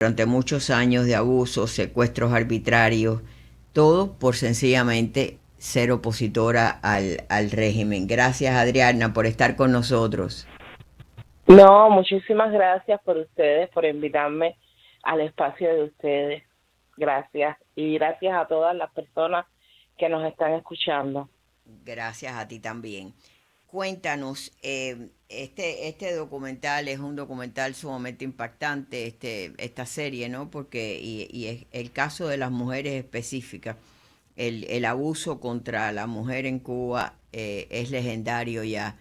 durante muchos años de abusos, secuestros arbitrarios, todo por sencillamente ser opositora al régimen. Gracias, Adriana, por estar con nosotros. No, muchísimas gracias por ustedes, por invitarme al espacio de ustedes. Gracias. Y gracias a todas las personas que nos están escuchando. Gracias a ti también. Cuéntanos, este documental es un documental sumamente impactante, esta serie, ¿no? Porque, y es el caso de las mujeres específicas, el abuso contra la mujer en Cuba es legendario ya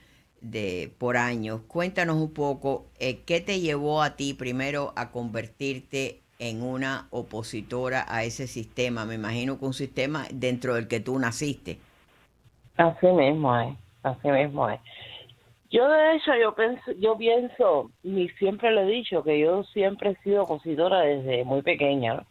por años. Cuéntanos un poco, ¿qué te llevó a ti primero a convertirte en una opositora a ese sistema? Me imagino que un sistema dentro del que tú naciste. Así mismo es, así mismo es. Yo de hecho, yo pienso, y siempre le he dicho que yo siempre he sido opositora desde muy pequeña, ¿no?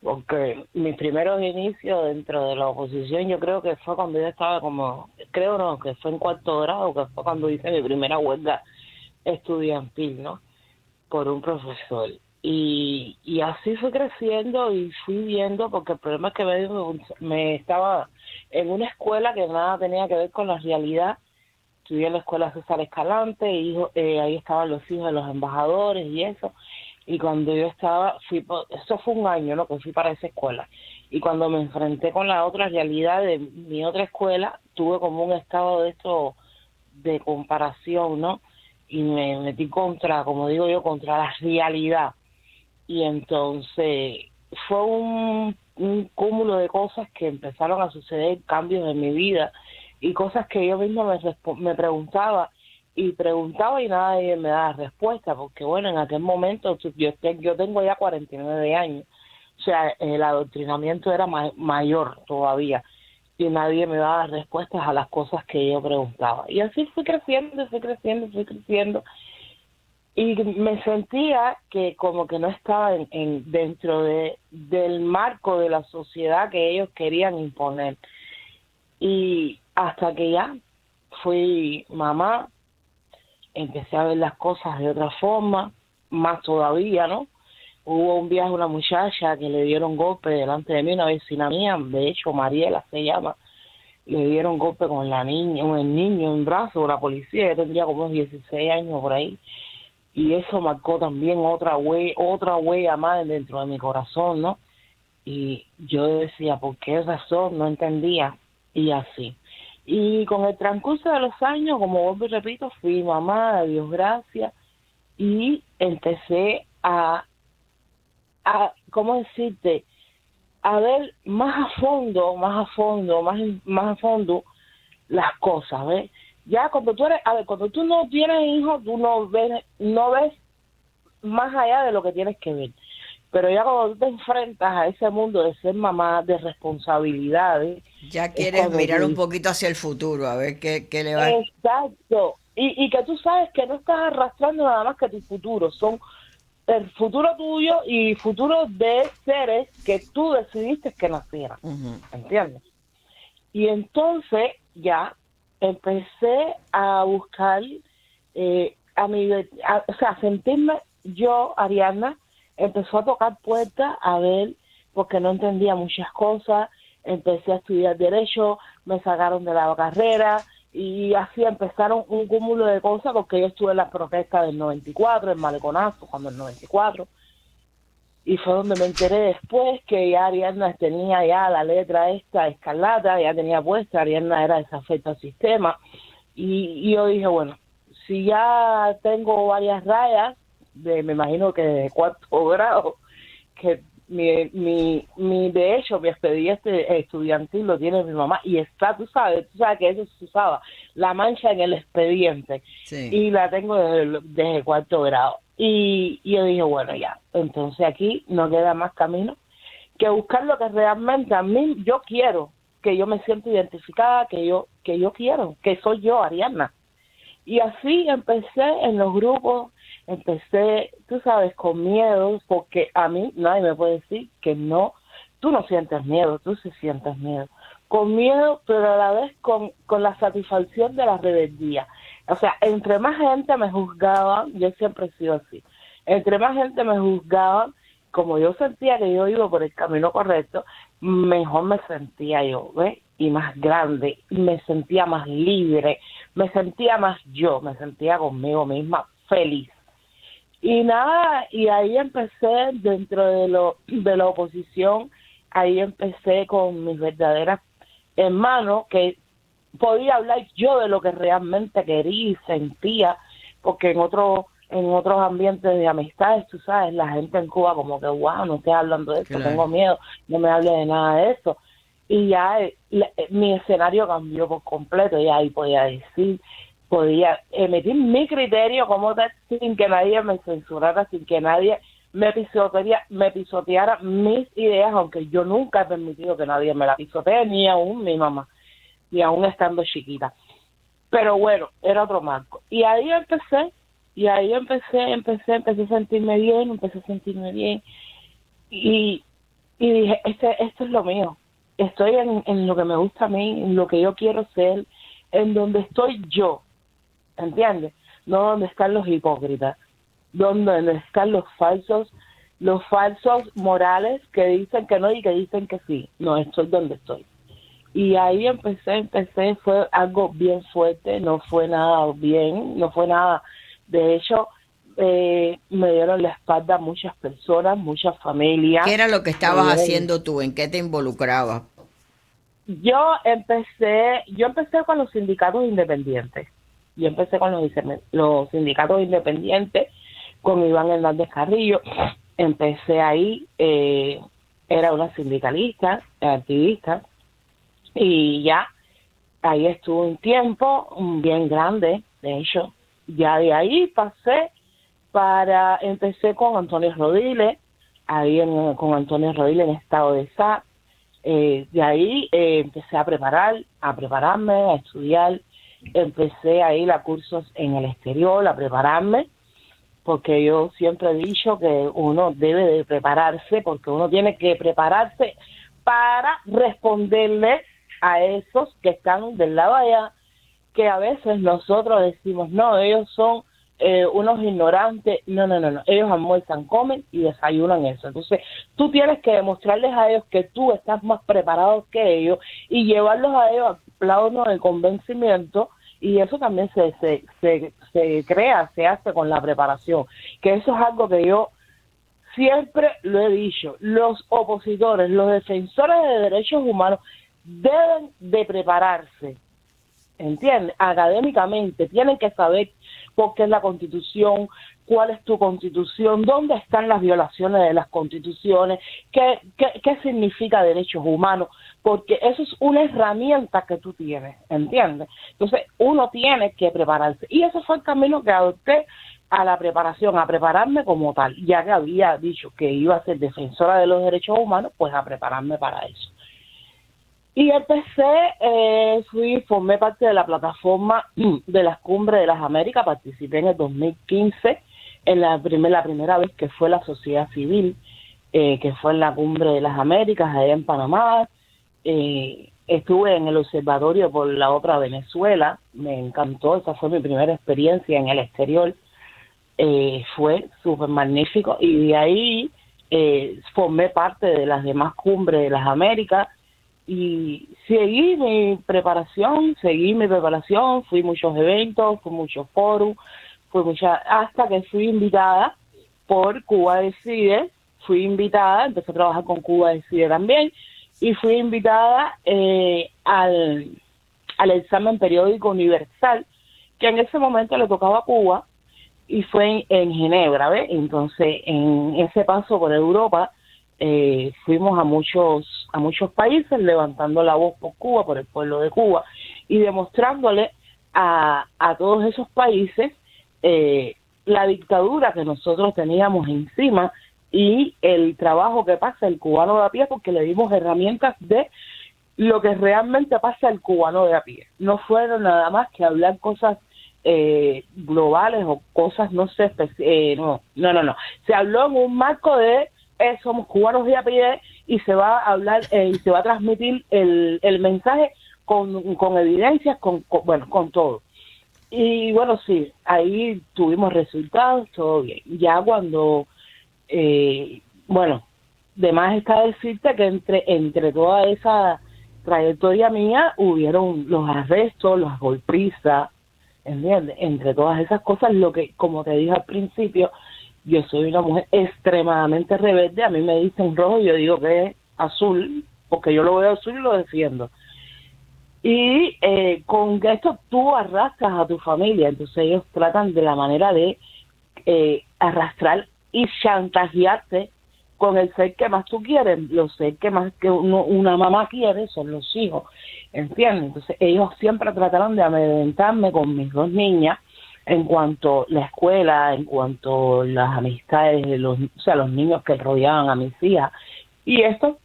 Porque mis primeros inicios dentro de la oposición yo creo que fue cuando yo estaba como, creo no, que fue en cuarto grado, que fue cuando hice mi primera huelga estudiantil, ¿no? Por un profesor. Y así fui creciendo y fui viendo, porque el problema es que me estaba en una escuela que nada tenía que ver con la realidad. Estudié en la escuela César Escalante, ahí estaban los hijos de los embajadores y eso. Y cuando yo estaba, eso fue un año, ¿no? Que fui para esa escuela. Y cuando me enfrenté con la otra realidad de mi otra escuela, tuve como un estado de esto de comparación, ¿no? Y me metí contra, como digo yo, contra la realidad. Y entonces fue un cúmulo de cosas que empezaron a suceder, cambios en mi vida y cosas que yo misma me preguntaba y nadie me daba respuesta, porque bueno, en aquel momento yo tengo ya 49 años, o sea, el adoctrinamiento era mayor todavía y nadie me daba respuestas a las cosas que yo preguntaba. Y así fui creciendo, fui creciendo, fui creciendo y me sentía que como que no estaba dentro del marco de la sociedad que ellos querían imponer. Y hasta que ya fui mamá, empecé a ver las cosas de otra forma, más todavía, ¿no? Hubo un viaje, una muchacha que le dieron golpe delante de mí, una vecina mía, de hecho Mariela se llama, le dieron golpe con la niña, con el niño en brazo, la policía, yo tendría como unos 16 años por ahí, y eso marcó también otra huella más dentro de mi corazón, ¿no? Y yo decía, ¿por qué razón? No entendía, y así. Y con el transcurso de los años, como vuelvo y repito, fui mamá, a Dios gracias, y empecé ¿cómo decirte? A ver más a fondo las cosas, ¿ves? Ya cuando tú no tienes hijos, tú no ves más allá de lo que tienes que ver. Pero ya cuando tú te enfrentas a ese mundo de ser mamá, de responsabilidades, Ya es quieres cuando mirar tú un dices, poquito hacia el futuro, a ver qué le va. exacto. Y que tú sabes que no estás arrastrando nada más que tu futuro, son el futuro tuyo y futuro de seres que tú decidiste que nacieran, Ujú. ¿entiendes? Y entonces ya empecé a buscar, o sea, a sentirme yo, Ariana, empezó a tocar puertas a ver, porque no entendía muchas cosas, empecé a estudiar Derecho, me sacaron de la carrera, y así empezaron un cúmulo de cosas, porque yo estuve en las protestas del 94, el Maleconazo, cuando el 94, y fue donde me enteré después que ya Ariadna tenía ya la letra esta escarlata, ya tenía puesta, Ariadna era desafecto al sistema, y yo dije, bueno, si ya tengo varias rayas, me imagino que de cuarto grado, que de hecho, mi expediente estudiantil lo tiene mi mamá, y está, tú sabes que eso se usaba, la mancha en el expediente, Sí. y la tengo desde cuarto grado. Y yo dije, bueno, ya, entonces aquí no queda más camino que buscar lo que realmente a mí yo quiero, que yo me siento identificada, que yo quiero, que soy yo, Ariana. Y así empecé en los grupos, empecé, tú sabes, con miedo, porque a mí nadie me puede decir que no, tú no sientes miedo, tú sí sientes miedo. Con miedo, pero a la vez con la satisfacción de la rebeldía. O sea, entre más gente me juzgaba, yo siempre he sido así. Entre más gente me juzgaba, como yo sentía que yo iba por el camino correcto, mejor me sentía yo, ¿ves? Y más grande, me sentía más libre, me sentía más yo, me sentía conmigo misma feliz. Y nada, y ahí empecé dentro de la oposición, ahí empecé con mis verdaderas hermanos, que podía hablar yo de lo que realmente quería y sentía, porque en otros ambientes de amistades, tú sabes, la gente en Cuba como que, wow, no estoy hablando de esto, Claro. tengo miedo, no me hable de nada de eso. Y ya mi escenario cambió por completo, y ahí podía decir, podía emitir mi criterio como tal, sin que nadie me censurara, sin que nadie me pisoteara mis ideas, aunque yo nunca he permitido que nadie me la pisotee, ni aún mi mamá, ni aún estando chiquita. Pero bueno, era otro marco. Empecé a sentirme bien, y, y dije, esto es lo mío. Estoy en lo que me gusta a mí, en lo que yo quiero ser, en donde estoy yo, ¿entiendes? No donde están los hipócritas, donde están los falsos morales que dicen que no y que dicen que sí. No, estoy donde estoy. Y ahí fue algo bien fuerte, no fue nada bien, no fue nada. De hecho, me dieron la espalda muchas personas, muchas ¿Qué familias. era lo que Me estabas dieron- haciendo tú? ¿En qué te involucrabas? yo empecé con los sindicatos independientes. Yo empecé con los sindicatos independientes, con Iván Hernández Carrillo. Empecé ahí, era una sindicalista, activista, y ya ahí estuve un tiempo bien grande. De hecho, ya de ahí empecé con Antonio Rodiles, con Antonio Rodiles en estado de SA. De ahí empecé a prepararme, a estudiar. Empecé a ir a cursos en el exterior, a prepararme, porque yo siempre he dicho que uno debe de prepararse, porque uno tiene que prepararse para responderle a esos que están del lado allá, que a veces nosotros decimos, no, ellos son unos ignorantes. No, no, no, no, ellos almuerzan, comen y desayunan eso. Entonces, tú tienes que demostrarles a ellos que tú estás más preparado que ellos y llevarlos a ellos al plano de convencimiento, y eso también se crea, se hace con la preparación, que eso es algo que yo siempre lo he dicho. Los opositores, los defensores de derechos humanos deben de prepararse, ¿entiendes? Académicamente, tienen que saber por qué es la Constitución, cuál es tu Constitución, dónde están las violaciones de las constituciones, qué significa derechos humanos, porque eso es una herramienta que tú tienes, ¿entiendes? Entonces, uno tiene que prepararse. Y ese fue el camino que adopté a la preparación, a prepararme como tal, ya que había dicho que iba a ser defensora de los derechos humanos, pues a prepararme para eso. Y formé parte de la plataforma de las Cumbres de las Américas. Participé en el 2015, en la primera vez que fue la sociedad civil, que fue en la Cumbre de las Américas, allá en Panamá. Estuve en el observatorio por la otra Venezuela, me encantó, esa fue mi primera experiencia en el exterior. Fue súper magnífico, y de ahí formé parte de las demás Cumbres de las Américas, y seguí mi preparación, fui a muchos eventos, fui a muchos foros, hasta que fui invitada por Cuba Decide. Empecé a trabajar con Cuba Decide también, y fui invitada al examen periódico universal, que en ese momento le tocaba a Cuba, y fue en Ginebra, ¿ves? Entonces, en ese paso por Europa, fuimos a muchos países levantando la voz por Cuba, por el pueblo de Cuba, y demostrándole a todos esos países la dictadura que nosotros teníamos encima, y el trabajo que pasa el cubano de a pie, porque le dimos herramientas de lo que realmente pasa el cubano de a pie. No fueron nada más que hablar cosas globales o cosas, no sé, no. Se habló en un marco de somos cubanos de a pie, y se va a hablar y se va a transmitir el mensaje con evidencias, con todo. Y bueno, sí, ahí tuvimos resultados, todo bien. Ya cuando, bueno, de más está decirte que entre toda esa trayectoria mía hubieron los arrestos, las golpizas, ¿entiendes? Entre todas esas cosas, lo que, como te dije al principio, yo soy una mujer extremadamente rebelde, a mí me dicen rojo, yo digo que es azul, porque yo lo veo azul y lo defiendo. Y con esto tú arrastras a tu familia, entonces ellos tratan de la manera de arrastrar y chantajearte con el ser que más tú quieres, los ser que más que una mamá quiere son los hijos, ¿entiendes? Entonces ellos siempre trataron de amedrentarme con mis dos niñas en cuanto a la escuela, en cuanto a las amistades, o sea, los niños que rodeaban a mis hijas. Y esto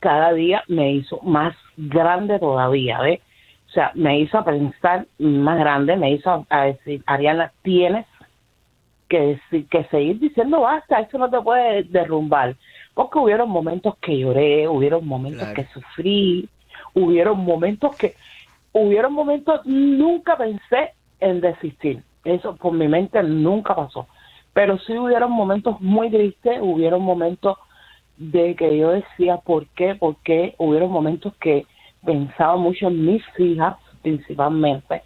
cada día me hizo más grande todavía, ¿ves? O sea, me hizo pensar más grande, me hizo a decir, Ariana, tienes que seguir diciendo basta, eso no te puede derrumbar. Porque hubieron momentos que lloré, hubieron momentos Claro. que sufrí, hubieron momentos, nunca pensé en desistir. Eso por mi mente nunca pasó. Pero sí hubieron momentos muy tristes, hubieron momentos de que yo decía, ¿por qué? ¿Por qué? Hubieron momentos que pensaba mucho en mis hijas, principalmente,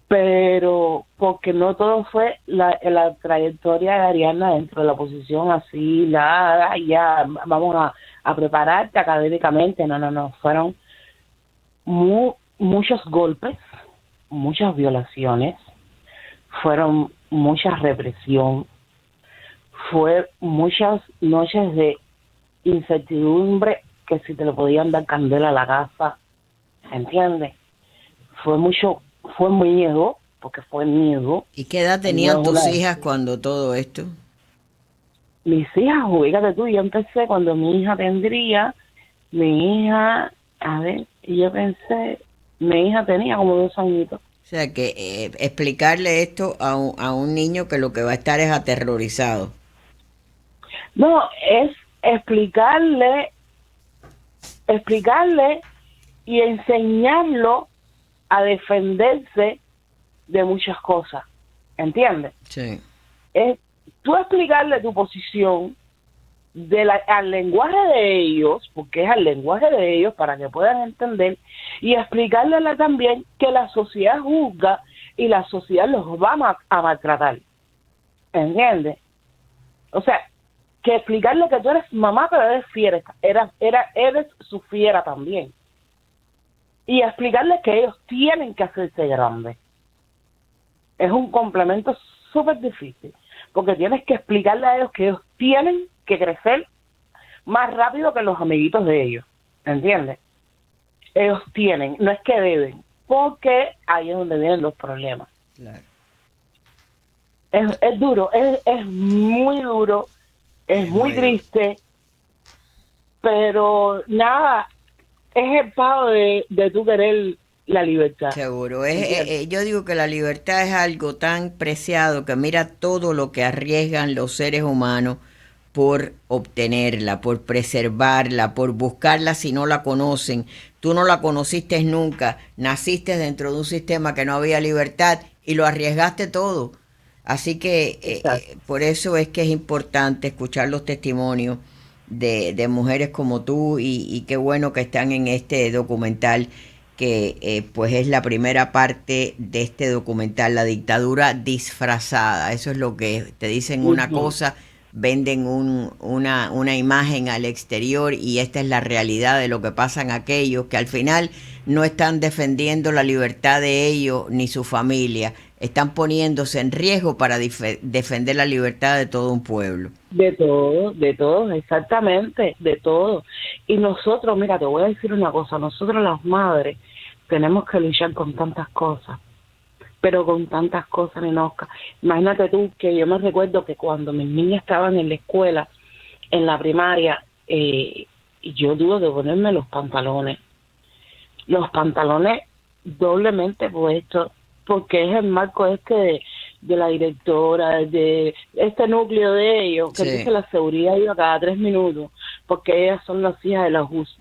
pero porque no todo fue la trayectoria de Ariana dentro de la posición así, ya vamos a prepararte académicamente, no, fueron muchos golpes, muchas violaciones, fueron mucha represión, fue muchas noches de incertidumbre que si te lo podían dar candela a la casa, ¿entiendes? Fue mucho, fue miedo, porque fue miedo, ¿Y qué edad el miedo tenían es una... tus hijas cuando todo esto? Mis hijas, ubícate tú, yo empecé cuando mi hija, a ver, y yo pensé, mi hija tenía como 2 añitos. O sea, que explicarle esto a un niño que lo que va a estar es aterrorizado. No, es explicarle y enseñarlo a defenderse de muchas cosas, ¿entiendes? Sí, Es tú explicarle tu posición al lenguaje de ellos, porque es al lenguaje de ellos para que puedan entender, y explicarle también que la sociedad juzga y la sociedad los va a maltratar, ¿entiendes? O sea, que explicarle que tú eres mamá, pero eres fiera, eres su fiera también, y explicarle que ellos tienen que hacerse grandes. Es un complemento súper difícil, porque tienes que explicarle a ellos que ellos tienen que crecer más rápido que los amiguitos de ellos, ¿entiendes? Ellos tienen, no es que deben, porque ahí es donde vienen los problemas. claro. Es duro, es muy duro, es Es muy muy duro. triste, pero nada, es el pago de tu querer la libertad, Seguro. ¿entiendes? Yo digo que la libertad es algo tan preciado que mira todo lo que arriesgan los seres humanos por obtenerla, por preservarla, por buscarla si no la conocen. Tú no la conociste nunca, naciste dentro de un sistema que no había libertad y lo arriesgaste todo. Así que Exacto. por eso es que es importante escuchar los testimonios de mujeres como tú y qué bueno que están en este documental que pues es la primera parte de este documental, la dictadura disfrazada. Eso es lo que te dicen una Ujú. cosa, venden una imagen al exterior y esta es la realidad de lo que pasan aquellos que al final no están defendiendo la libertad de ellos ni su familia, están poniéndose en riesgo para defender la libertad de todo un pueblo. De todo, exactamente, de todo. Y nosotros, mira, te voy a decir una cosa, nosotros las madres tenemos que luchar con tantas cosas, pero con tantas cosas, Ninoca. Imagínate tú que yo me recuerdo que cuando mis niñas estaban en la escuela, en la primaria, yo tuve que ponerme los pantalones doblemente puestos, porque es el marco este de la directora, de este núcleo de ellos, que Sí, entonces la seguridad iba cada 3 minutos. porque ellas son las hijas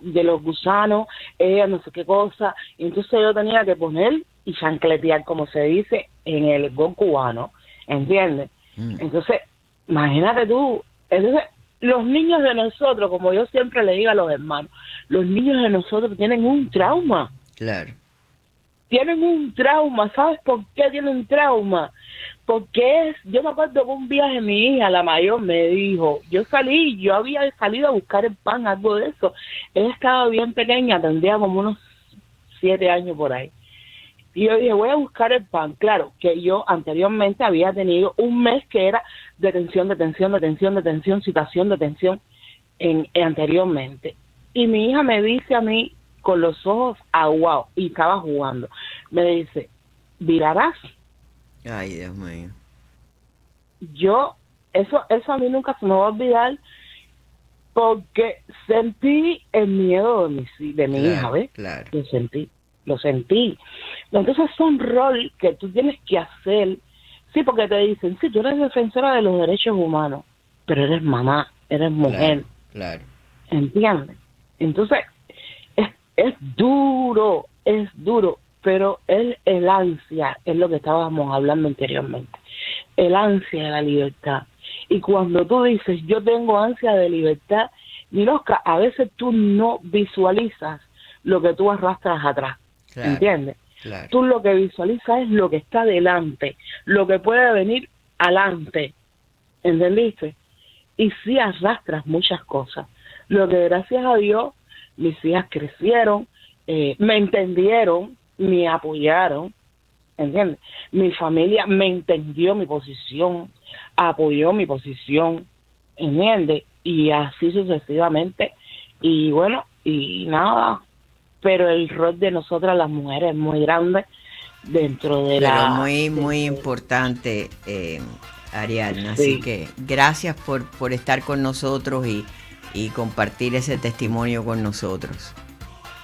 de los gusanos, ellas no sé qué cosa. Y entonces yo tenía que poner y chancletear, como se dice en el cubano, ¿entiendes? Entonces, imagínate tú, entonces los niños de nosotros, como yo siempre le digo a los hermanos, los niños de nosotros tienen un trauma. Claro. Tienen un trauma. ¿Sabes por qué tienen un trauma? Porque yo me acuerdo que un viaje mi hija, la mayor, me dijo, yo había salido a buscar el pan, algo de eso. Ella estaba bien pequeña, tendría como unos 7 años por ahí. Y yo dije, voy a buscar el pan. Claro, que yo anteriormente había tenido un mes que era detención, citación, detención anteriormente. Y mi hija me dice a mí, con los ojos aguados, y estaba jugando, me dice, ¿virarás? Ay, Dios mío. Eso a mí nunca se me va a olvidar, porque sentí el miedo de mi hija, ¿ves? Claro. Lo sentí. Entonces son rol que tú tienes que hacer, sí, porque te dicen, sí, tú eres defensora de los derechos humanos, pero eres mamá, eres mujer. Claro. ¿Entiendes? Entonces, es duro, pero el ansia es lo que estábamos hablando anteriormente. El ansia de la libertad. Y cuando tú dices, yo tengo ansia de libertad, Niroska, a veces tú no visualizas lo que tú arrastras atrás. Claro, ¿entiendes? Claro. Tú lo que visualizas es lo que está delante, lo que puede venir adelante. ¿Entendiste? Y sí arrastras muchas cosas. Lo que gracias a Dios, mis hijas crecieron, me entendieron, me apoyaron, ¿entiendes? Mi familia me entendió mi posición, apoyó mi posición, ¿entiendes? Y así sucesivamente. Y bueno, y nada, pero el rol de nosotras las mujeres es muy grande dentro de pero muy importante, Ariadna. Así que gracias por estar con nosotros y compartir ese testimonio con nosotros.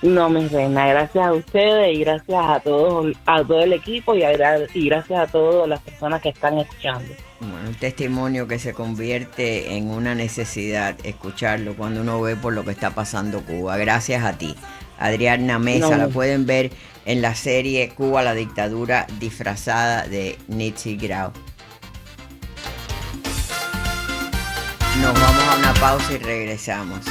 No, mi reina, gracias a ustedes y gracias a todo el equipo y gracias a todas las personas que están escuchando. Bueno, un testimonio que se convierte en una necesidad escucharlo cuando uno ve por lo que está pasando Cuba. Gracias a ti, Ariadna Mesa. La pueden ver en la serie Cuba, la dictadura disfrazada de Nitzi Grau. Nos vamos a una pausa y regresamos.